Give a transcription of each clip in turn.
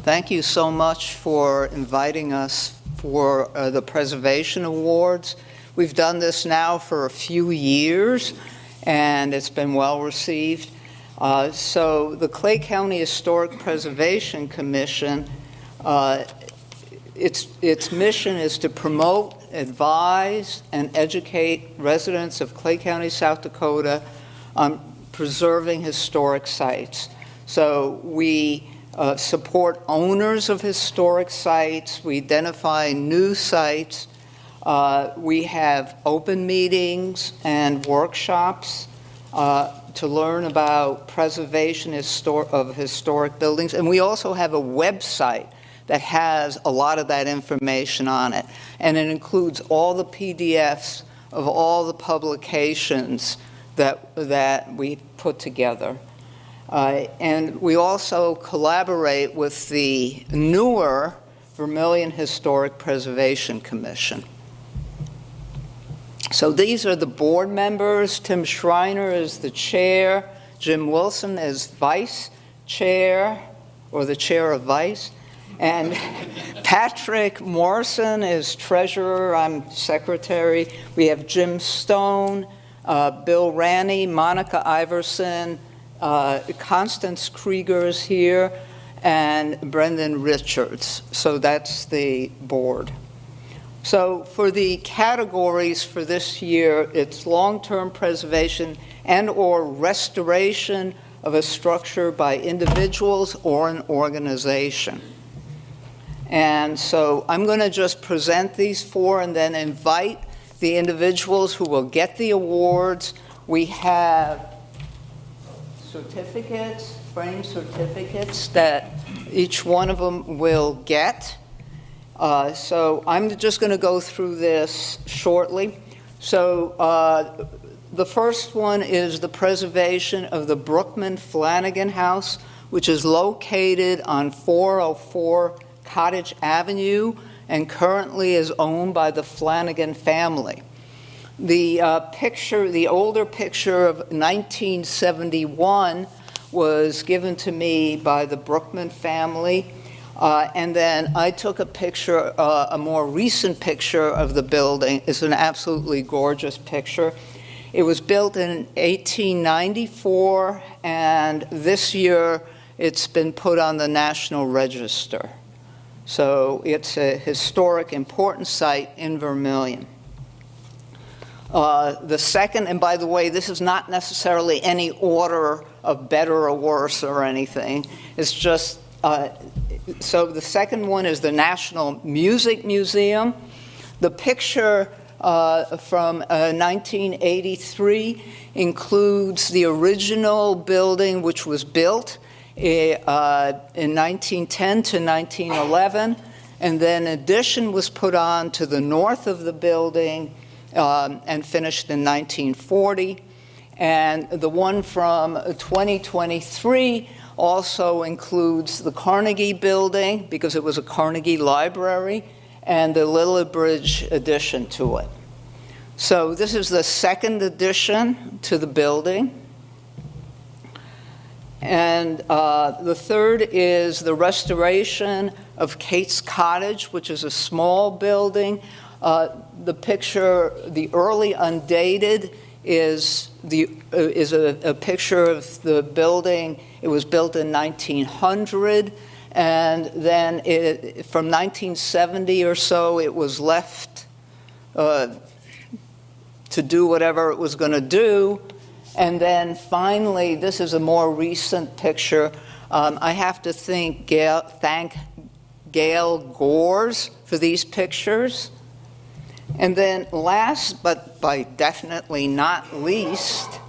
Thank you so much for inviting us for the Preservation Awards. We've done this now for a few years, and it's been well received. So the Clay County Historic Preservation Commission, its mission is to promote, advise, and educate residents of Clay County, South Dakota on preserving historic sites. So we support owners of historic sites. We identify new sites. We have open meetings and workshops to learn about preservation of historic buildings. And we also have a website that has a lot of that information on it. And it includes all the PDFs of all the publications that we put together. And we also collaborate with the newer Vermillion Historic Preservation Commission. So these are the board members. Tim Schreiner is the chair. Jim Wilson is vice chair, or the chair of vice. And Patrick Morrison is treasurer. I'm secretary. We have Jim Stone, Bill Ranney, Monica Iverson, Constance Krieger is here, and Brendan Richards. So that's the board. So for the categories for this year, it's long-term preservation and/or restoration of a structure by individuals or an organization. And so I'm going to just present these four and then invite the individuals who will get the awards. We have certificates, frame certificates that each one of them will get. So I'm just going to go through this shortly. So the first one is the preservation of the Brookman Flanagan House, which is located on 404 Cottage Avenue and currently is owned by the Flanagan family. The older picture of 1971 was given to me by the Brookman family. And then I took a picture, a more recent picture of the building. It's an absolutely gorgeous picture. It was built in 1894, and this year it's been put on the National Register. So it's a historic, important site in Vermillion. The second, and by the way, this is not necessarily any order of better or worse or anything. It's just, so the second one is the National Music Museum. The picture from 1983 includes the original building, which was built in 1910 to 1911, and then an addition was put on to the north of the building and finished in 1940. And the one from 2023 also includes the Carnegie building, because it was a Carnegie library, and the Lillibridge addition to it. So this is the second addition to the building. And the third is the restoration of Kate's Cottage, which is a small building. The picture, the early undated, is a picture of the building. It was built in 1900, and then from 1970 or so, it was left to do whatever it was going to do. And then finally, this is a more recent picture. I have to thank Gail Gores for these pictures. And then last, but by definitely not least,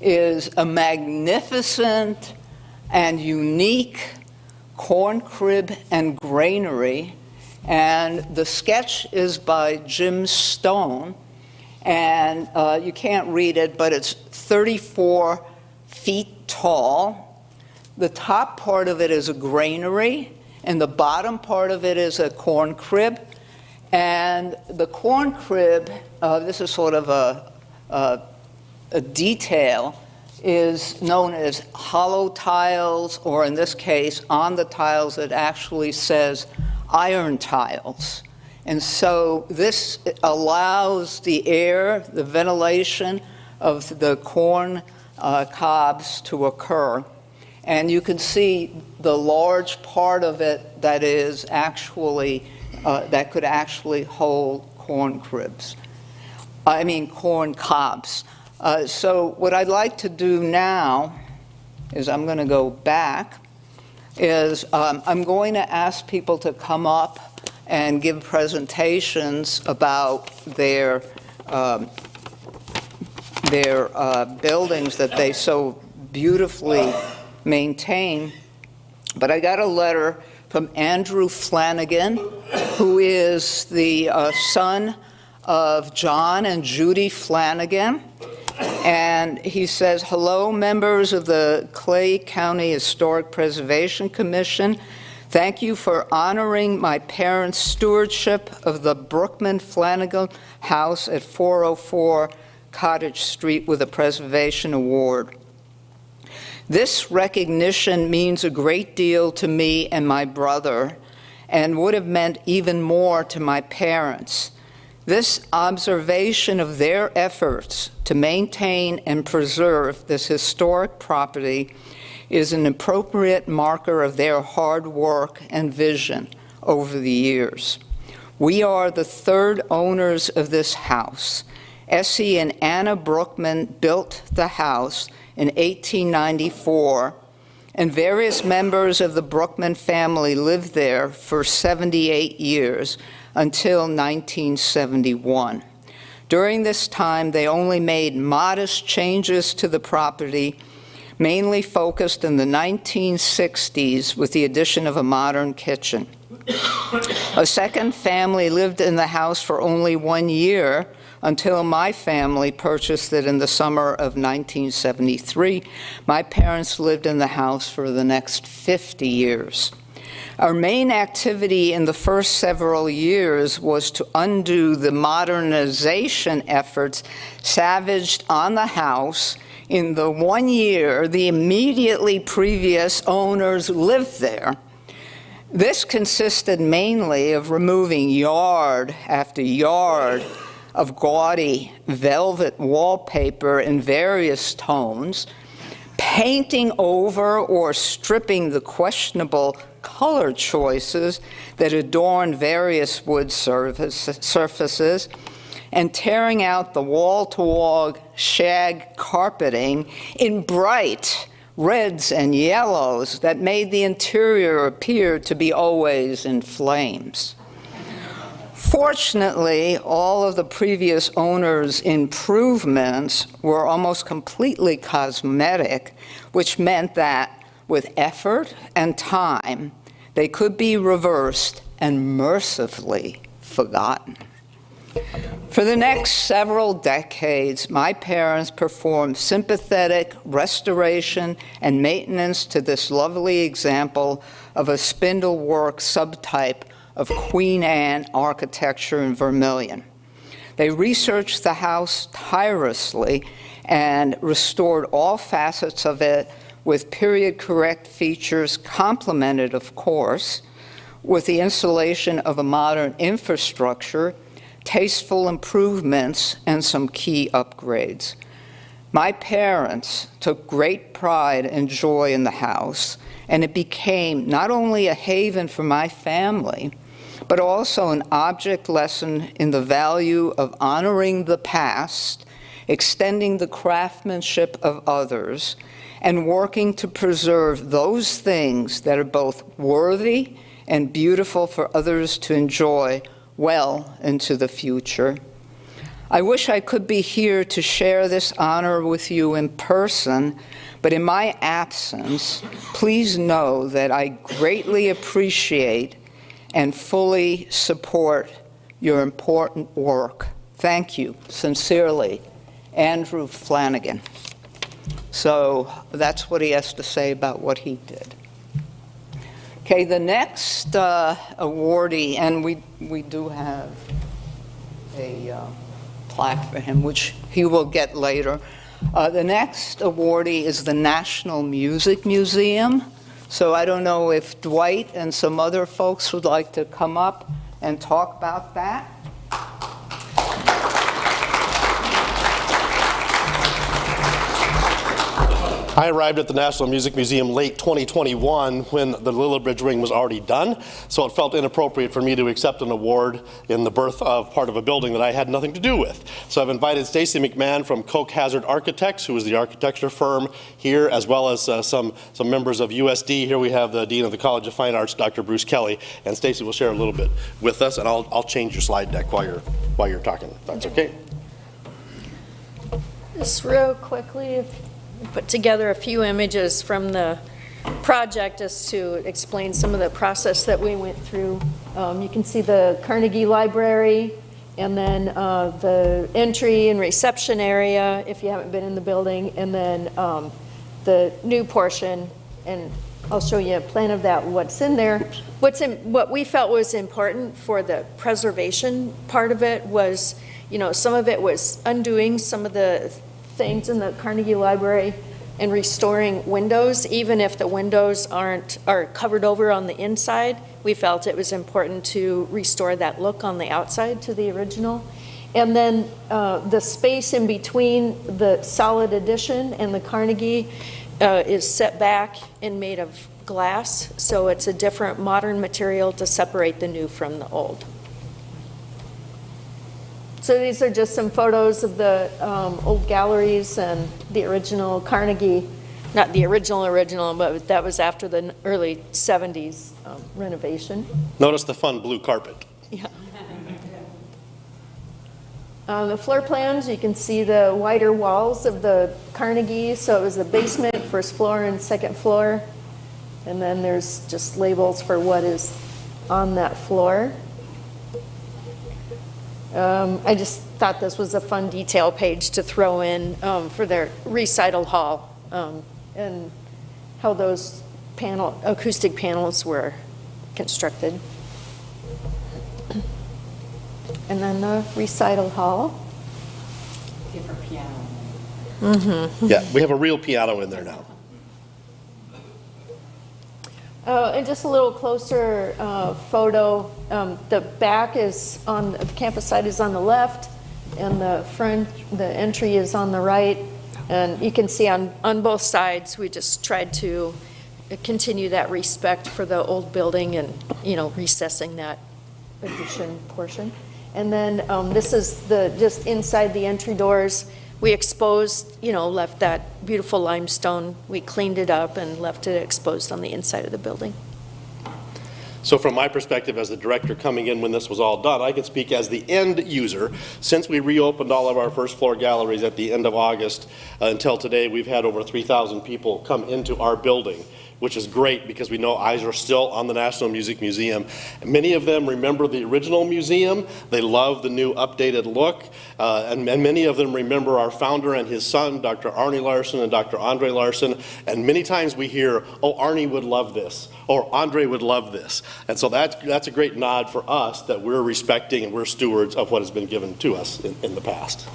is a magnificent and unique corn crib and granary. And the sketch is by Jim Stone. And you can't read it, but it's 34 feet tall. The top part of it is a granary, and the bottom part of it is a corn crib. And the corn crib, this is sort of a detail. is known as hollow tiles, or in this case, on the tiles it actually says iron tiles. And so this allows the air, the ventilation of the corn cobs to occur. And you can see the large part of it that is actually, that could actually hold corn cribs. I mean corn cobs. So what I'd like to do now is I'm going to go back, is I'm going to ask people to come up and give presentations about their buildings that they so beautifully maintain. But I got a letter from Andrew Flanagan, who is the son of John and Judy Flanagan. And he says, hello, members of the Clay County Historic Preservation Commission. Thank you for honoring my parents' stewardship of the Brookman Flanagan House at 404 Cottage Street with a Preservation Award. This recognition means a great deal to me and my brother, and would have meant even more to my parents. This observation of their efforts to maintain and preserve this historic property is an appropriate marker of their hard work and vision over the years. We are the third owners of this house. Essie and Anna Brookman built the house in 1894, and various members of the Brookman family lived there for 78 years until 1971. During this time, they only made modest changes to the property, mainly focused in the 1960s with the addition of a modern kitchen. A second family lived in the house for only 1 year until my family purchased it in the summer of 1973. My parents lived in the house for the next 50 years. Our main activity in the first several years was to undo the modernization efforts savaged on the house in the 1 year the immediately previous owners lived there. This consisted mainly of removing yard after yard of gaudy velvet wallpaper in various tones, painting over or stripping the questionable color choices that adorn various wood surfaces, and tearing out the wall-to-wall shag carpeting in bright reds and yellows that made the interior appear to be always in flames. Fortunately, all of the previous owners' improvements were almost completely cosmetic, which meant that with effort and time, they could be reversed and mercifully forgotten. For the next several decades, my parents performed sympathetic restoration and maintenance to this lovely example of a spindlework subtype of Queen Anne architecture in Vermillion. They researched the house tirelessly and restored all facets of it with period-correct features, complemented, of course, with the installation of a modern infrastructure, tasteful improvements, and some key upgrades. My parents took great pride and joy in the house, and it became not only a haven for my family, but also an object lesson in the value of honoring the past, extending the craftsmanship of others, and working to preserve those things that are both worthy and beautiful for others to enjoy well into the future. I wish I could be here to share this honor with you in person, but in my absence, please know that I greatly appreciate and fully support your important work. Thank you, sincerely, Andrew Flanagan. So that's what he has to say about what he did. Okay, the next awardee, and we do have a plaque for him, which he will get later. The next awardee is the National Music Museum. So I don't know if Dwight and some other folks would like to come up and talk about that. I arrived at the National Music Museum late 2021 when the Lillibridge Ring was already done, so it felt inappropriate for me to accept an award in the birth of part of a building that I had nothing to do with. So I've invited Stacy McMahon from Koch Hazard Architects, who is the architecture firm here, as well as some members of USD. Here we have the Dean of the College of Fine Arts, Dr. Bruce Kelly, and Stacy will share a little bit with us, and I'll change your slide deck while you're talking, if that's okay. Just real quickly, put together a few images from the project just to explain some of the process that we went through. You can see the Carnegie Library, and then the entry and reception area if you haven't been in the building, and then the new portion, and I'll show you a plan of that, what's in there. What we felt was important for the preservation part of it was, some of it was undoing some of the things in the Carnegie Library and restoring windows, even if the windows are covered over on the inside. We felt it was important to restore that look on the outside to the original. And then the space in between the solid addition and the Carnegie is set back and made of glass, so it's a different modern material to separate the new from the old. So these are just some photos of the old galleries and the original Carnegie, not the original, but that was after the early 70s renovation. Notice the fun blue carpet. Yeah. The floor plans, you can see the wider walls of the Carnegie. So it was the basement, first floor, and second floor. And then there's just labels for what is on that floor. I just thought this was a fun detail page to throw in for their recital hall and how those acoustic panels were constructed. And then the recital hall. Different piano. Mm-hmm. Yeah, we have a real piano in there now. And just a little closer photo. The back is on the campus side is on the left, and the front, the entry is on the right. And you can see on both sides, we just tried to continue that respect for the old building and recessing that addition portion. And then this is just inside the entry doors. We exposed, left that beautiful limestone. We cleaned it up and left it exposed on the inside of the building. So from my perspective as the director coming in when this was all done, I can speak as the end user. Since we reopened all of our first floor galleries at the end of August until today, we've had over 3,000 people come into our building, which is great because we know eyes are still on the National Music Museum. Many of them remember the original museum. They love the new updated look. And many of them remember our founder and his son, Dr. Arnie Larson and Dr. Andre Larson. And many times we hear, oh, Arnie would love this, or Andre would love this. And so that's a great nod for us that we're respecting and we're stewards of what has been given to us in the past.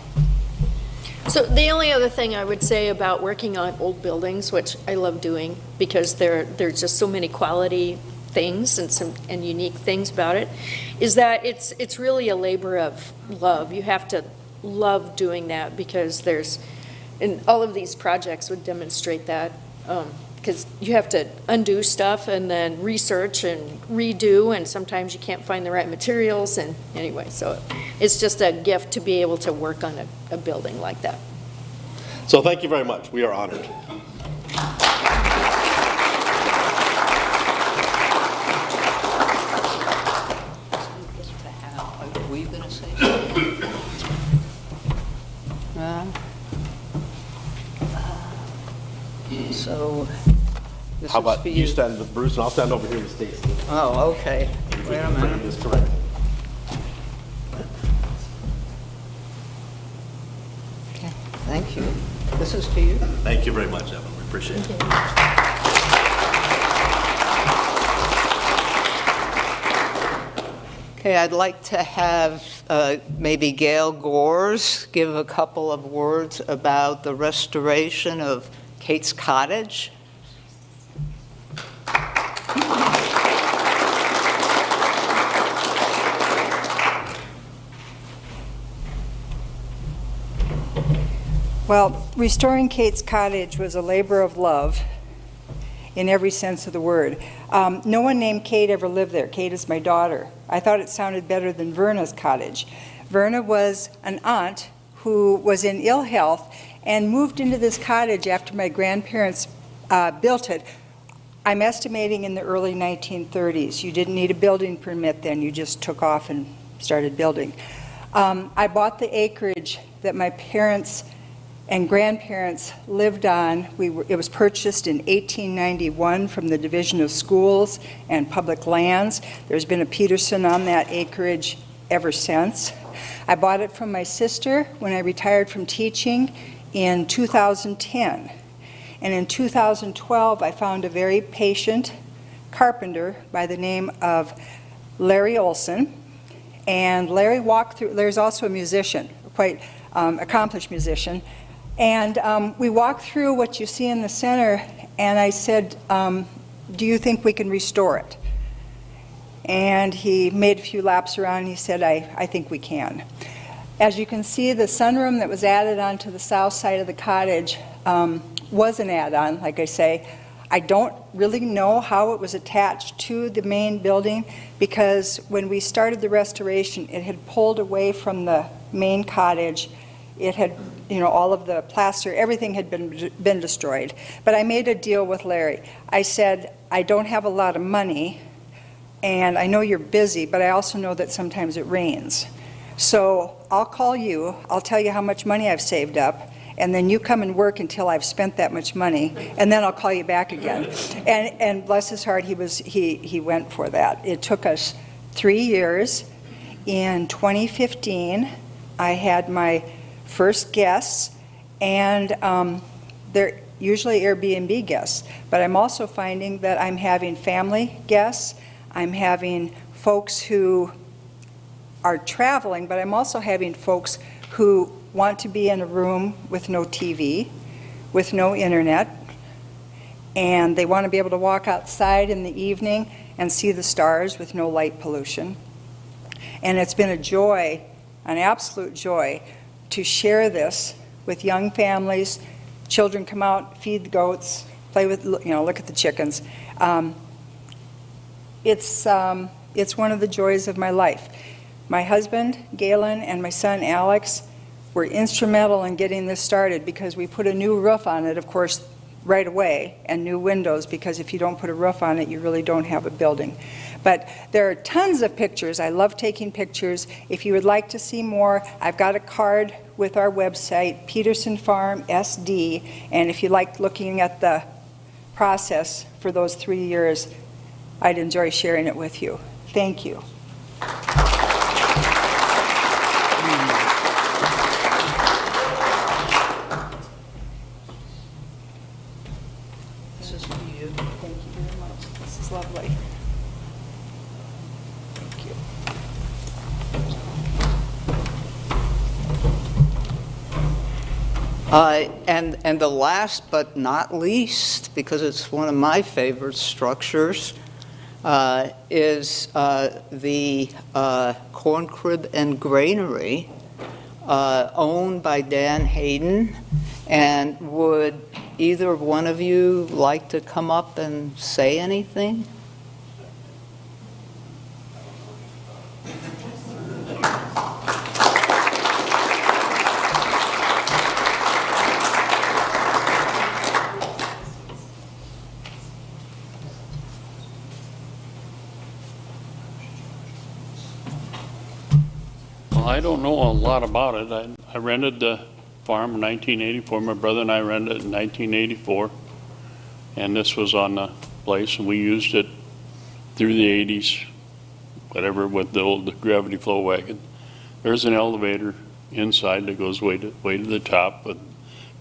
So the only other thing I would say about working on old buildings, which I love doing because there's just so many quality things and unique things about it, is that it's really a labor of love. You have to love doing that because and all of these projects would demonstrate that, because you have to undo stuff and then research and redo, and sometimes you can't find the right materials, and anyway, so it's just a gift to be able to work on a building like that. So thank you very much. We are honored. Were you going to say something? So this How is about for you stand with Bruce and I'll stand over here with Stacy. Oh, okay. Wait a minute. This correct. Okay, thank you. This is for you. Thank you very much, Evan. We appreciate it. Okay, I'd like to have maybe Gail Gores give a couple of words about the restoration of Kate's Cottage. Well, restoring Kate's Cottage was a labor of love in every sense of the word. No one named Kate ever lived there. Kate is my daughter. I thought it sounded better than Verna's cottage. Verna was an aunt who was in ill health and moved into this cottage after my grandparents built it. I'm estimating in the early 1930s. You didn't need a building permit then. You just took off and started building. I bought the acreage that my parents and grandparents lived on. It was purchased in 1891 from the Division of Schools and Public Lands. There's been a Peterson on that acreage ever since. I bought it from my sister when I retired from teaching in 2010. And in 2012, I found a very patient carpenter by the name of Larry Olson. And Larry walked through, Larry's also a musician, quite accomplished musician. And we walked through what you see in the center, and I said, do you think we can restore it? And he made a few laps around, and he said, I think we can. As you can see, the sunroom that was added onto the south side of the cottage was an add-on, like I say. I don't really know how it was attached to the main building, because when we started the restoration, it had pulled away from the main cottage. It had, all of the plaster, everything had been destroyed. But I made a deal with Larry. I said, I don't have a lot of money, and I know you're busy, but I also know that sometimes it rains. So I'll call you, I'll tell you how much money I've saved up, and then you come and work until I've spent that much money, and then I'll call you back again. And bless his heart, he went for that. It took us 3 years. In 2015, I had my first guests, and they're usually Airbnb guests, but I'm also finding that I'm having family guests, I'm having folks who are traveling, but I'm also having folks who want to be in a room with no TV, with no internet, and they want to be able to walk outside in the evening and see the stars with no light pollution. And it's been a joy, an absolute joy, to share this with young families. Children come out, feed the goats, play with, look at the chickens. It's one of the joys of my life. My husband, Galen, and my son, Alex, were instrumental in getting this started, because we put a new roof on it, of course, right away, and new windows, because if you don't put a roof on it, you really don't have a building. But there are tons of pictures. I love taking pictures. If you would like to see more, I've got a card with our website, Peterson Farm SD, and if you like looking at the process for those 3 years, I'd enjoy sharing it with you. Thank you. This is for you. Thank you very much. This is lovely. Thank you. And the last but not least, because it's one of my favorite structures, is the corn crib and granary owned by Dan Hayden. And would either one of you like to come up and say anything? Well, I don't know a lot about it. I rented the farm in 1984. My brother and I rented it in 1984. And this was on the place, and we used it through the 80s, whatever, with the old gravity flow wagon. There's an elevator inside that goes way to the top with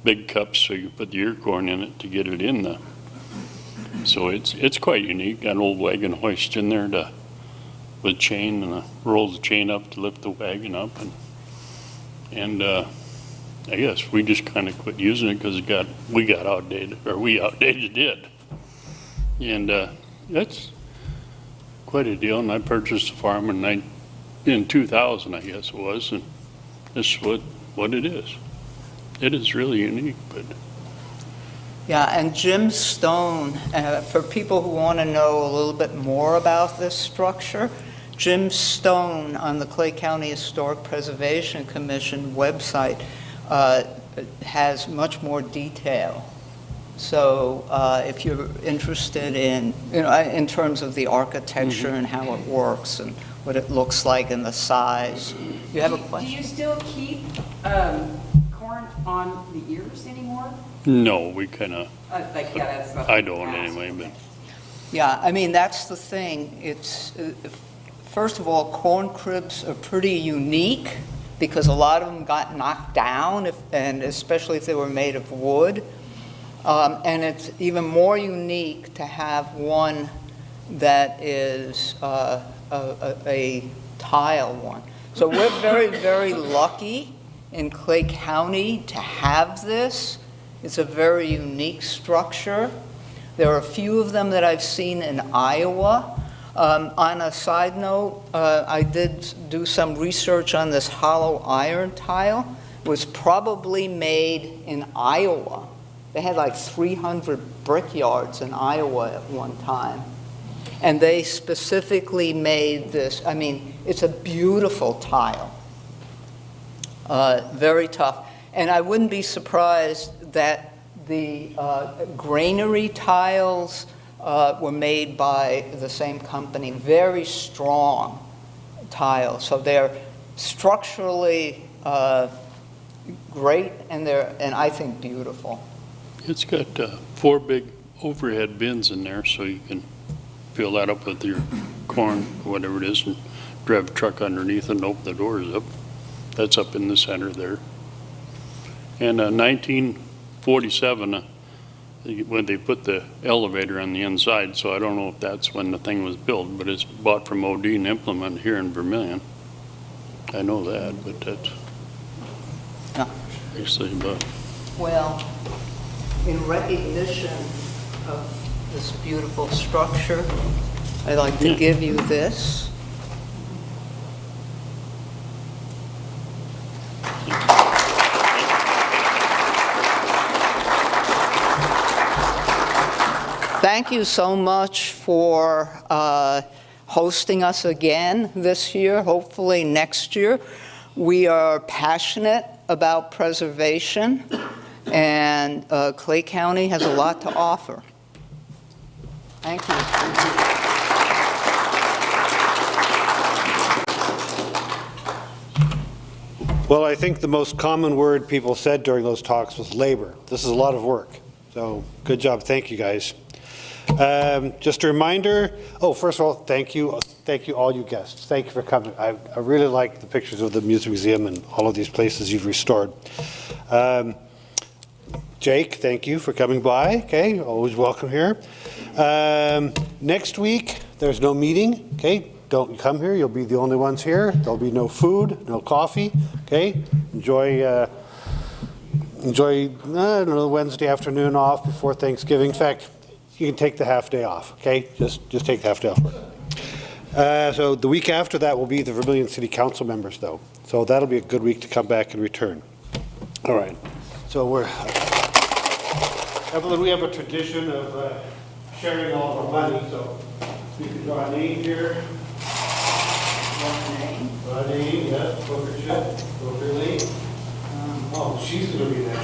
big cups, so you put the ear corn in it to get it in the. So it's quite unique. Got an old wagon hoist in there to with chain, and rolls the chain up to lift the wagon up, and I guess we just kind of quit using it because we got outdated, or we outdated it. And that's quite a deal. And I purchased a farm in 2000, I guess it was, and this is what it is. It is really unique, but. Yeah, and Jim Stone, for people who want to know a little bit more about this structure, Jim Stone on the Clay County Historic Preservation Commission website has much more detail. So if you're interested in, in terms of the architecture and how it works and what it looks like and the size. You have a question? Do you still keep corn on the ears anymore? No, we kind of, That's about I don't past. anyway, but. Yeah, I mean, that's the thing. It's, first of all, corn cribs are pretty unique because a lot of them got knocked down, and especially if they were made of wood. And it's even more unique to have one that is a tile one. So we're very, very lucky in Clay County to have this. It's a very unique structure. There are a few of them that I've seen in Iowa. On a side note, I did do some research on this hollow iron tile. It was probably made in Iowa. They had like 300 brickyards in Iowa at one time. And they specifically made this. I mean, it's a beautiful tile. Very tough. And I wouldn't be surprised that the granary tiles were made by the same company. Very strong tiles. So they're structurally great, and I think beautiful. It's got 4 big overhead bins in there, so you can fill that up with your corn, whatever it is, and drive a truck underneath and open the doors up. That's up in the center there. And 1947, when they put the elevator on the inside, so I don't know if that's when the thing was built, but it's bought from OD and Implement here in Vermillion. I know that, but that's actually about. Well, in recognition of this beautiful structure, I'd like to give you this. Thank you so much for hosting us again this year, hopefully next year. We are passionate about preservation, and Clay County has a lot to offer. Thank you. Well, I think the most common word people said during those talks was labor. This is a lot of work. So good job. Thank you, guys. Just a reminder. Oh, first of all, thank you all you guests. Thank you for coming. I really like the pictures of the Music Museum and all of these places you've restored. Jake, thank you for coming by. Okay, always welcome here. Next week, there's no meeting. Okay, don't come here. You'll be the only ones here. There'll be no food, no coffee. Okay, enjoy, I don't know, Wednesday afternoon off before Thanksgiving. In fact, you can take the half day off. Okay, just take the half day off. So the week after that will be the Vermillion City Council members, though. So that'll be a good week to come back and return. All right. So Evelyn, we have a tradition of sharing all of our money, so we can draw a name here. Draw a name, yes. Poker chip, poker lane. Oh, she's going to be there.